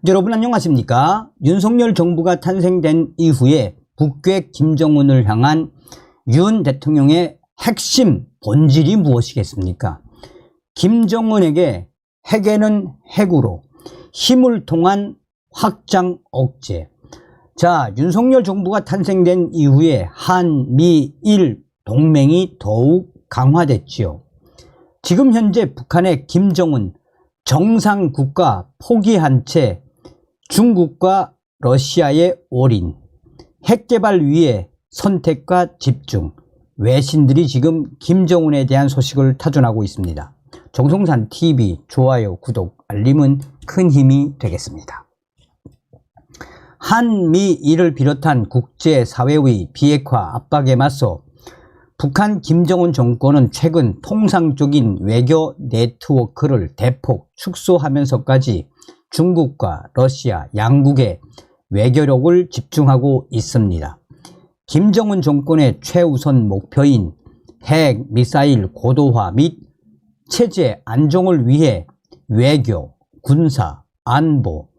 여러분 안녕하십니까? 윤석열 정부가 탄생된 이후에 북괴 김정은을 향한 윤 대통령의 핵심 본질이 무엇이겠습니까? 김정은에게 핵에는 핵으로 힘을 통한 확장 억제. 자, 윤석열 정부가 탄생된 이후에 한미일 동맹이 더욱 강화됐지요. 지금 현재 북한의 김정은 정상국가 포기한 채 중국과 러시아에 올인, 핵개발 위에 선택과 집중, 외신들이 지금 김정은에 대한 소식을 타전하고 있습니다. 정성산TV 좋아요, 구독, 알림은 큰 힘이 되겠습니다. 한미일을 비롯한 국제사회의 비핵화 압박에 맞서 북한 김정은 정권은 최근 통상적인 외교 네트워크를 대폭 축소하면서까지 중국과 러시아 양국의 외교력을 집중하고 있습니다. 김정은 정권의 최우선 목표인 핵, 미사일 고도화 및 체제 안정을 위해 외교, 군사, 안보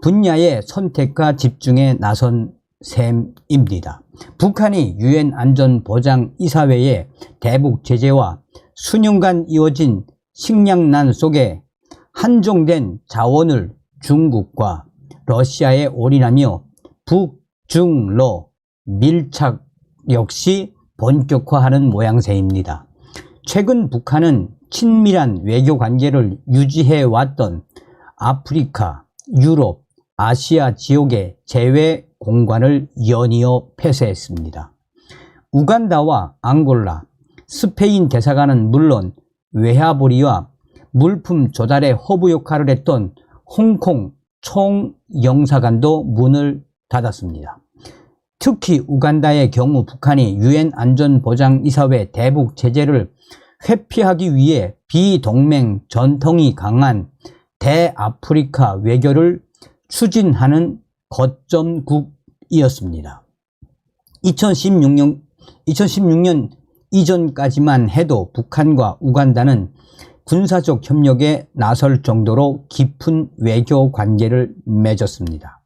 분야의 선택과 집중에 나선 셈입니다. 북한이 유엔 안전보장이사회의 대북 제재와 수년간 이어진 식량난 속에 한정된 자원을 중국과 러시아에 올인하며 북중러 밀착 역시 본격화하는 모양새입니다. 최근 북한은 친밀한 외교 관계를 유지해왔던 아프리카, 유럽, 아시아 지역의 제외 공간을 연이어 폐쇄했습니다. 우간다와 앙골라, 스페인 대사관은 물론 외화보리와 물품 조달의 허브 역할을 했던 홍콩 총영사관도 문을 닫았습니다. 특히 우간다의 경우 북한이 유엔 안전보장이사회 대북 제재를 회피하기 위해 비동맹 전통이 강한 대아프리카 외교를 추진하는 거점국이었습니다. 2016년 이전까지만 해도 북한과 우간다는 군사적 협력에 나설 정도로 깊은 외교 관계를 맺었습니다.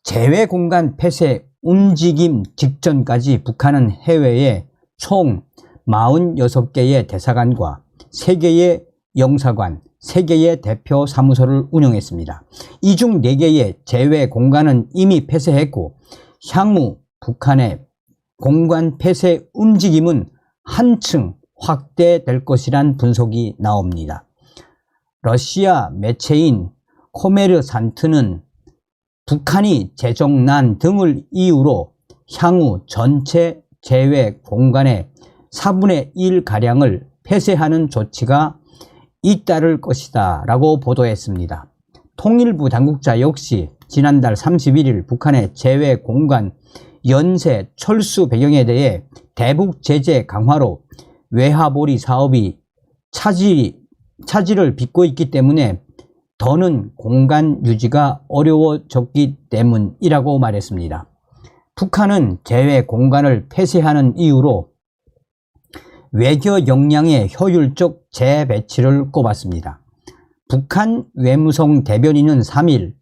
제외 공간 폐쇄 움직임 직전까지 북한은 해외에 총 46개의 대사관과 3개의 영사관, 3개의 대표 사무소를 운영했습니다. 이 중 4개의 제외 공간은 이미 폐쇄했고 향후 북한의 공간 폐쇄 움직임은 한층 확대될 것이란 분석이 나옵니다. 러시아 매체인 코메르산트는 북한이 재정난 등을 이유로 향후 전체 제외 공간의 4분의 1가량을 폐쇄하는 조치가 잇따를 것이다 라고 보도했습니다. 통일부 당국자 역시 지난달 31일 북한의 제외 공간 연쇄 철수 배경에 대해 대북 제재 강화로 외화보리 사업이 차질을 빚고 있기 때문에 더는 공간 유지가 어려워졌기 때문이라고 말했습니다. 북한은 제외 공간을 폐쇄하는 이유로 외교 역량의 효율적 재배치를 꼽았습니다. 북한 외무성 대변인은 3일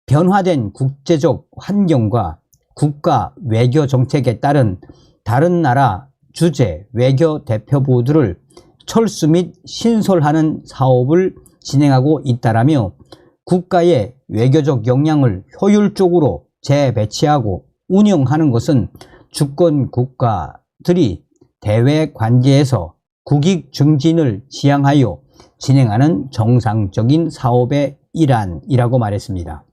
변화된 국제적 환경과 국가 외교 정책에 따른 다른 나라 주재 외교 대표부들을 철수 및 신설하는 사업을 진행하고 있다라며 국가의 외교적 역량을 효율적으로 재배치하고 운영하는 것은 주권 국가들이 대외 관계에서 국익 증진을 지향하여 진행하는 정상적인 사업의 일환이라고 말했습니다.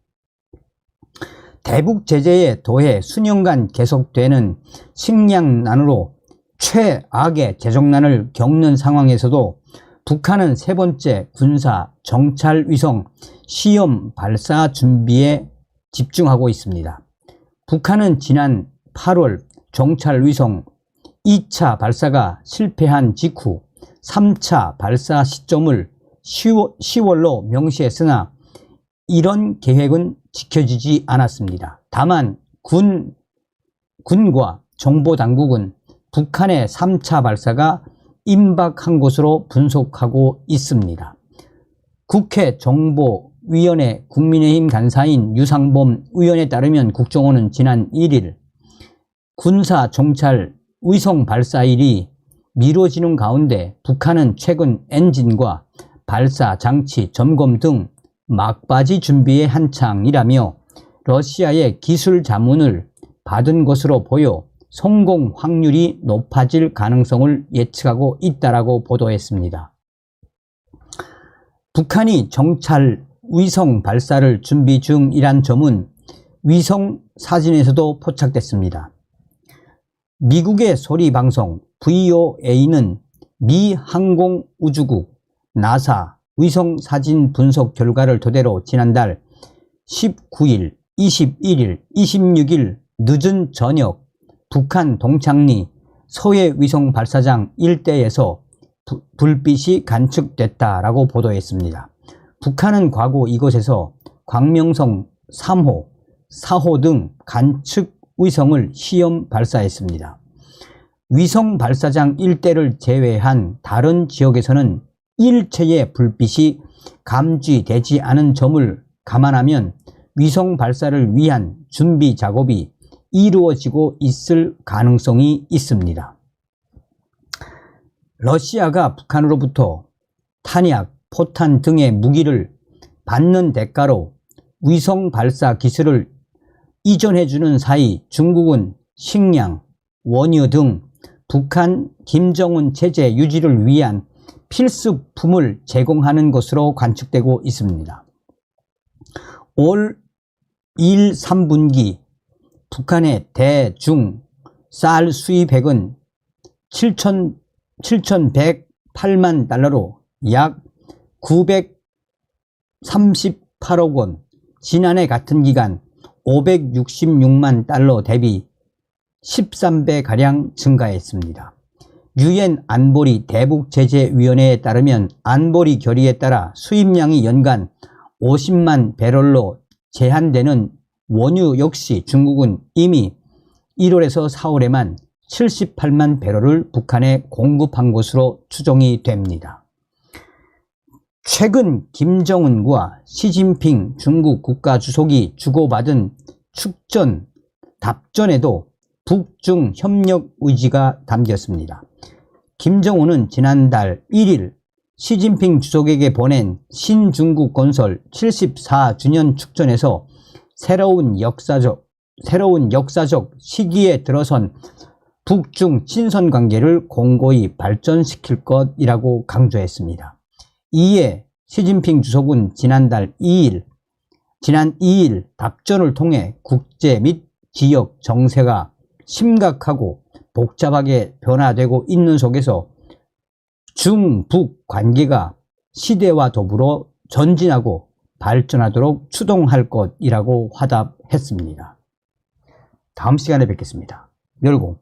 대북 제재에 더해 수년간 계속되는 식량난으로 최악의 재정난을 겪는 상황에서도 북한은 세 번째 군사 정찰 위성 시험 발사 준비에 집중하고 있습니다. 북한은 지난 8월 정찰 위성 2차 발사가 실패한 직후 3차 발사 시점을 10월로 명시했으나 이런 계획은 지켜지지 않았습니다. 다만 군과 정보당국은 북한의 3차 발사가 임박한 것으로 분석하고 있습니다. 국회 정보 위원회 국민의힘 간사인 유상범 의원에 따르면 국정원은 지난 1일 군사 정찰 위성 발사일이 미뤄지는 가운데 북한은 최근 엔진과 발사 장치 점검 등 막바지 준비에 한창이라며 러시아의 기술 자문을 받은 것으로 보여 성공 확률이 높아질 가능성을 예측하고 있다라고 보도했습니다. 북한이 정찰 위성 발사를 준비 중이란 점은 위성 사진에서도 포착됐습니다. 미국의 소리방송 VOA는 미 항공우주국 나사 위성 사진 분석 결과를 토대로 지난달 19일, 21일, 26일 늦은 저녁 북한 동창리 서해 위성 발사장 일대에서 불빛이 관측됐다라고 보도했습니다. 북한은 과거 이곳에서 광명성 3호, 4호 등 관측 위성을 시험 발사했습니다. 위성 발사장 일대를 제외한 다른 지역에서는 일체의 불빛이 감지되지 않은 점을 감안하면 위성 발사를 위한 준비 작업이 이루어지고 있을 가능성이 있습니다. 러시아가 북한으로부터 탄약, 포탄 등의 무기를 받는 대가로 위성 발사 기술을 이전해주는 사이 중국은 식량, 원유 등 북한 김정은 체제 유지를 위한 필수품을 제공하는 것으로 관측되고 있습니다. 올 1, 3분기 북한의 대중 쌀 수입액은 7,108만 달러로 약 938억 원, 지난해 같은 기간 566만 달러 대비 13배가량 증가했습니다. 유엔 안보리 대북제재위원회에 따르면 안보리 결의에 따라 수입량이 연간 50만 배럴로 제한되는 원유 역시 중국은 이미 1월에서 4월에만 78만 배럴을 북한에 공급한 것으로 추정이 됩니다. 최근 김정은과 시진핑 중국 국가주석이 주고받은 축전, 답전에도 북중 협력 의지가 담겼습니다. 김정은은 지난달 1일 시진핑 주석에게 보낸 신중국 건설 74주년 축전에서 새로운 역사적 시기에 들어선 북중 친선 관계를 공고히 발전시킬 것이라고 강조했습니다. 이에 시진핑 주석은 지난 2일 답전을 통해 국제 및 지역 정세가 심각하고 복잡하게 변화되고 있는 속에서 중북 관계가 시대와 더불어 전진하고 발전하도록 추동할 것이라고 화답했습니다. 다음 시간에 뵙겠습니다. 열공.